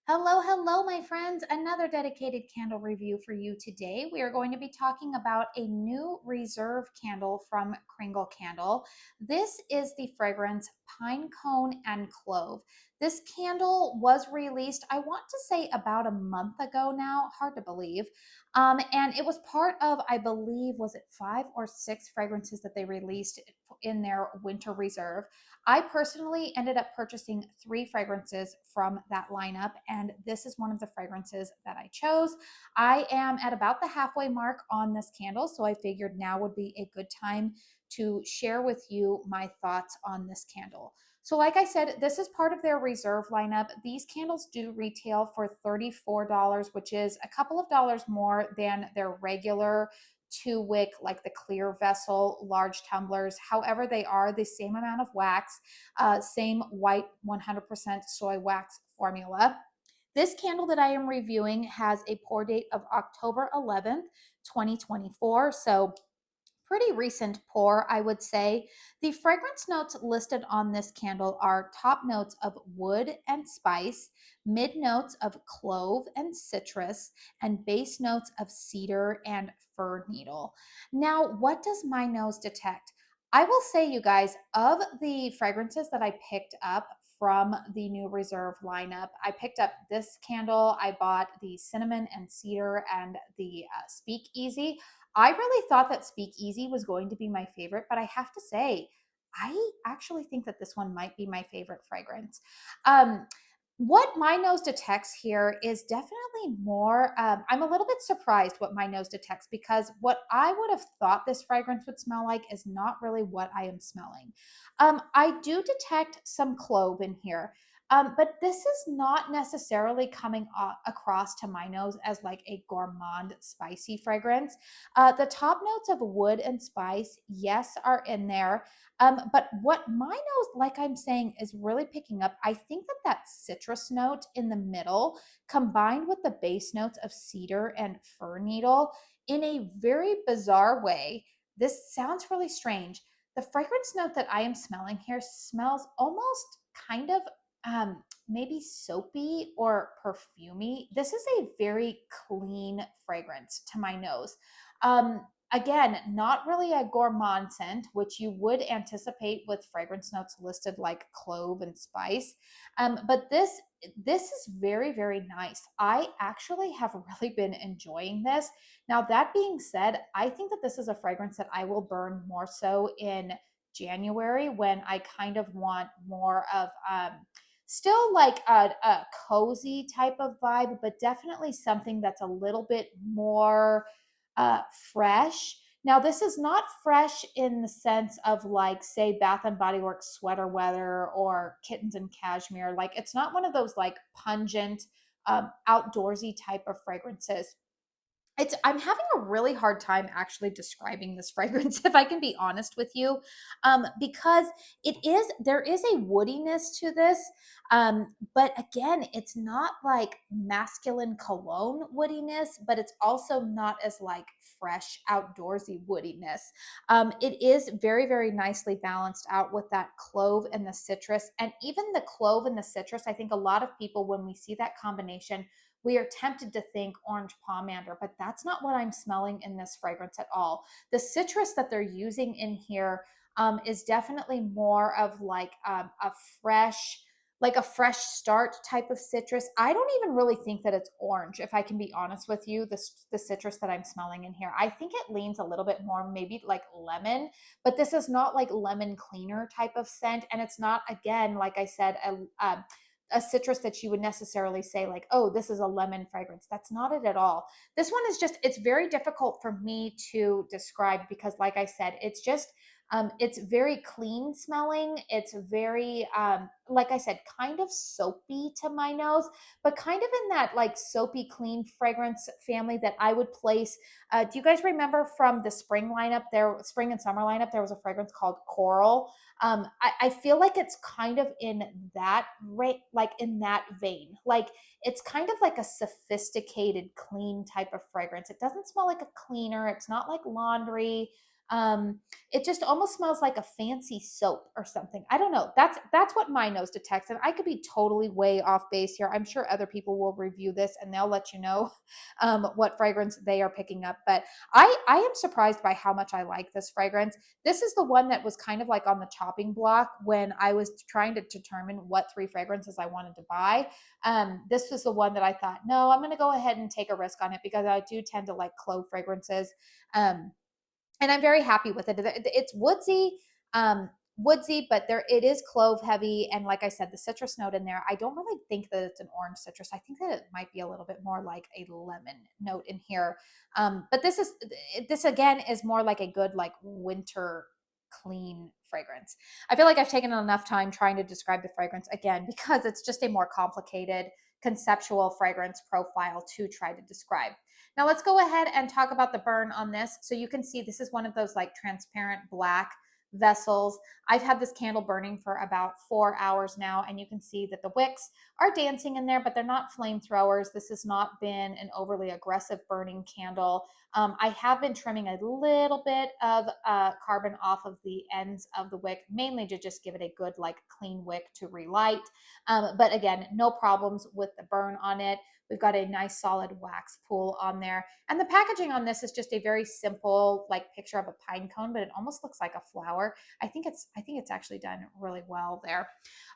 Hello, hello, my friends. Another dedicated candle review for you today. We are going to be talking about a new reserve candle from Kringle Candle. This is the fragrance Pinecone and Clove. This candle was released, I want to say, about a month ago now. Hard to believe. And it was part of, I believe, was it 5 or 6 fragrances that they released in their winter reserve. I personally ended up purchasing 3 fragrances from that lineup, and this is one of the fragrances that I chose. I am at about the halfway mark on this candle, so I figured now would be a good time to share with you my thoughts on this candle. So, like I said, this is part of their reserve lineup. These candles do retail for $34, which is a couple of dollars more than their regular 2 wick, like the clear vessel, large tumblers. However, they are the same amount of wax, same white 100% soy wax formula. This candle that I am reviewing has a pour date of October 11th, 2024. So pretty recent pour, I would say. The fragrance notes listed on this candle are top notes of wood and spice, mid notes of clove and citrus, and base notes of cedar and fir needle. Now, what does my nose detect? I will say, you guys, of the fragrances that I picked up from the new reserve lineup, I picked up this candle. I bought the cinnamon and cedar and the speakeasy. I really thought that Speakeasy was going to be my favorite, but I have to say, I actually think that this one might be my favorite fragrance. Um, what my nose detects here is definitely more. I'm a little bit surprised what my nose detects because what I would have thought this fragrance would smell like is not really what I am smelling. I do detect some clove in here. But this is not necessarily coming across to my nose as like a gourmand spicy fragrance. The top notes of wood and spice, yes, are in there. But what my nose, like I'm saying, is really picking up, I think that that citrus note in the middle, combined with the base notes of cedar and fir needle, in a very bizarre way. This sounds really strange. The fragrance note that I am smelling here smells almost kind of maybe soapy or perfumey. This is a very clean fragrance to my nose. Again, not really a gourmand scent, which you would anticipate with fragrance notes listed like clove and spice. But this is very, very nice. I actually have really been enjoying this. Now, that being said, I think that this is a fragrance that I will burn more so in January when I kind of want more of still like a cozy type of vibe, but definitely something that's a little bit more fresh. Now, this is not fresh in the sense of like, say, Bath and Body Works sweater weather or kittens and cashmere. Like, it's not one of those like pungent, outdoorsy type of fragrances. I'm having a really hard time actually describing this fragrance, if I can be honest with you, because there is a woodiness to this, but again, it's not like masculine cologne woodiness, but it's also not as like fresh outdoorsy woodiness. It is very, very nicely balanced out with that clove and the citrus, and even the clove and the citrus. I think a lot of people, when we see that combination, we are tempted to think orange pomander, but that's not what I'm smelling in this fragrance at all. The citrus that they're using in here is definitely more of like fresh, like a fresh start type of citrus. I don't even really think that it's orange, if I can be honest with you. The citrus that I'm smelling in here, I think it leans a little bit more, maybe like lemon, but this is not like lemon cleaner type of scent, and it's not, again, like I said, a citrus that you would necessarily say like, oh, this is a lemon fragrance. That's not it at all. This one is just, it's very difficult for me to describe because, like I said, it's just it's very clean smelling. It's very, like I said, kind of soapy to my nose, but kind of in that like soapy clean fragrance family that I would place. Do you guys remember from the spring lineup, there, spring and summer lineup, there was a fragrance called Coral? I feel like it's kind of in that rate, like in that vein. Like it's kind of like a sophisticated, clean type of fragrance. It doesn't smell like a cleaner. It's not like laundry. It just almost smells like a fancy soap or something. I don't know. That's what my nose detects, and I could be totally way off base here. I'm sure other people will review this and they'll let you know what fragrance they are picking up. But I am surprised by how much I like this fragrance. This is the one that was kind of like on the chopping block when I was trying to determine what 3 fragrances I wanted to buy. This was the one that I thought, no, I'm going to go ahead and take a risk on it because I do tend to like clove fragrances. Um, and I'm very happy with it. It's um, woodsy, but there it is clove heavy, and like I said, the citrus note in there. I don't really think that it's an orange citrus. I think that it might be a little bit more like a lemon note in here. But this again is more like a good like winter clean fragrance. I feel like I've taken enough time trying to describe the fragrance again because it's just a more complicated conceptual fragrance profile to try to describe. Now let's go ahead and talk about the burn on this. So you can see this is one of those like transparent black vessels. I've had this candle burning for about 4 hours now, and you can see that the wicks are dancing in there, but they're not flamethrowers. This has not been an overly aggressive burning candle. I have been trimming a little bit of carbon off of the ends of the wick, mainly to just give it a good like clean wick to relight. But again, no problems with the burn on it. We've got a nice solid wax pool on there. And the packaging on this is just a very simple like picture of a pine cone, but it almost looks like a flower. I think it's actually done really well there.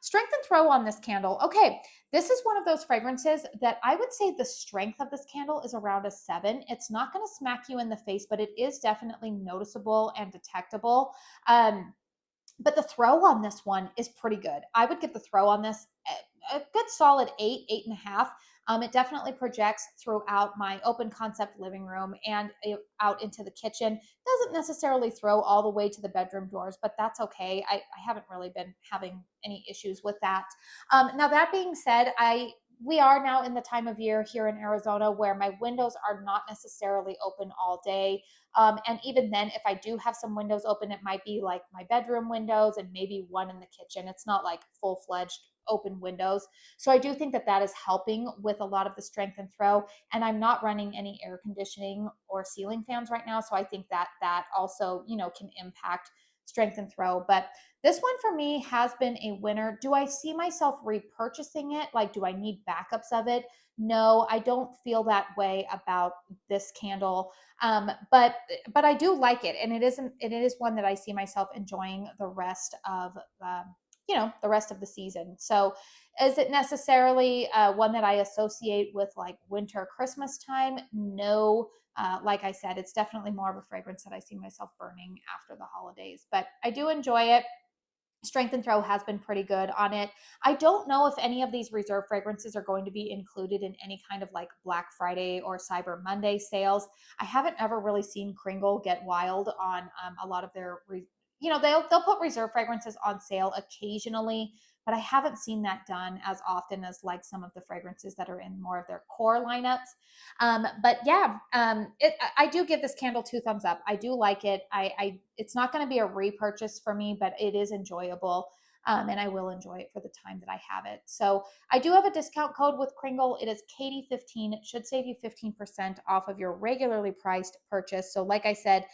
Strength and throw on this candle. Okay, this is one of those fragrances that I would say the strength of this candle is around a 7. It's not going to smack you in the face, but it is definitely noticeable and detectable. But the throw on this one is pretty good. I would give the throw on this a good solid 8, 8.5. It definitely projects throughout my open concept living room and out into the kitchen. Doesn't necessarily throw all the way to the bedroom doors, but that's okay. I haven't really been having any issues with that. Now that being said, we are now in the time of year here in Arizona where my windows are not necessarily open all day. And even then, if I do have some windows open, it might be like my bedroom windows and maybe one in the kitchen. It's not like full fledged open windows. So I do think that that is helping with a lot of the strength and throw. And I'm not running any air conditioning or ceiling fans right now. So I think that that also, can impact strength and throw. But this one for me has been a winner. Do I see myself repurchasing it? Like, do I need backups of it? No, I don't feel that way about this candle. But I do like it, and it is one that I see myself enjoying the rest of the rest of the season. So, is it necessarily one that I associate with like winter Christmas time? No. Like I said, it's definitely more of a fragrance that I see myself burning after the holidays, but I do enjoy it. Strength and throw has been pretty good on it. I don't know if any of these reserve fragrances are going to be included in any kind of like Black Friday or Cyber Monday sales. I haven't ever really seen Kringle get wild on a lot of their they'll put reserve fragrances on sale occasionally, but I haven't seen that done as often as like some of the fragrances that are in more of their core lineups. But yeah, I do give this candle 2 thumbs up. I do like it. It's not going to be a repurchase for me, but it is enjoyable. And I will enjoy it for the time that I have it. So I do have a discount code with Kringle. It is Katie15. It should save you 15% off of your regularly priced purchase. So like I said,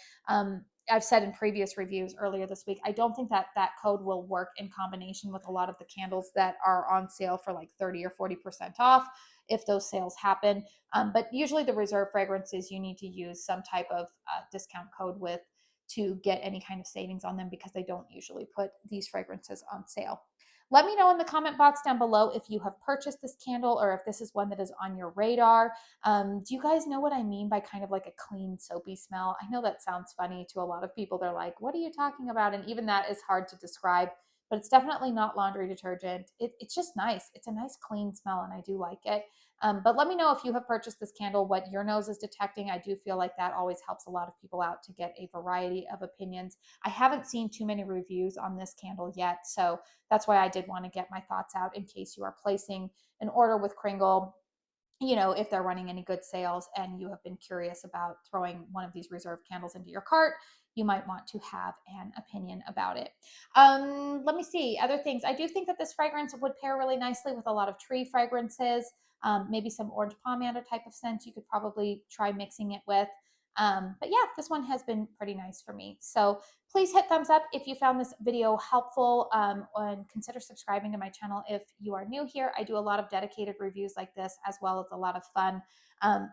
I've said in previous reviews earlier this week, I don't think that that code will work in combination with a lot of the candles that are on sale for like 30 or 40% off if those sales happen. But usually the reserve fragrances, you need to use some type of discount code with to get any kind of savings on them because they don't usually put these fragrances on sale. Let me know in the comment box down below if you have purchased this candle or if this is one that is on your radar. Do you guys know what I mean by kind of like a clean, soapy smell? I know that sounds funny to a lot of people. They're like, what are you talking about? And even that is hard to describe, but it's definitely not laundry detergent. It's just nice. It's a nice, clean smell, and I do like it. But let me know if you have purchased this candle, what your nose is detecting. I do feel like that always helps a lot of people out to get a variety of opinions. I haven't seen too many reviews on this candle yet, so that's why I did want to get my thoughts out in case you are placing an order with Kringle, if they're running any good sales and you have been curious about throwing one of these reserve candles into your cart, you might want to have an opinion about it. Let me see other things. I do think that this fragrance would pair really nicely with a lot of tree fragrances, maybe some orange pomander type of scent you could probably try mixing it with. But yeah, this one has been pretty nice for me. So please hit thumbs up if you found this video helpful, and consider subscribing to my channel if you are new here. I do a lot of dedicated reviews like this, as well as a lot of fun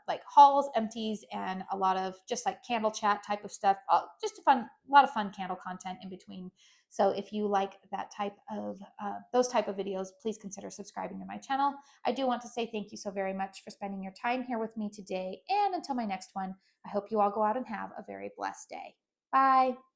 like hauls, empties, and a lot of just like candle chat type of stuff. Just a lot of fun candle content in between. So if you like that type of those type of videos, please consider subscribing to my channel. I do want to say thank you so very much for spending your time here with me today. And until my next one, I hope you all go out and have a very blessed day. Bye.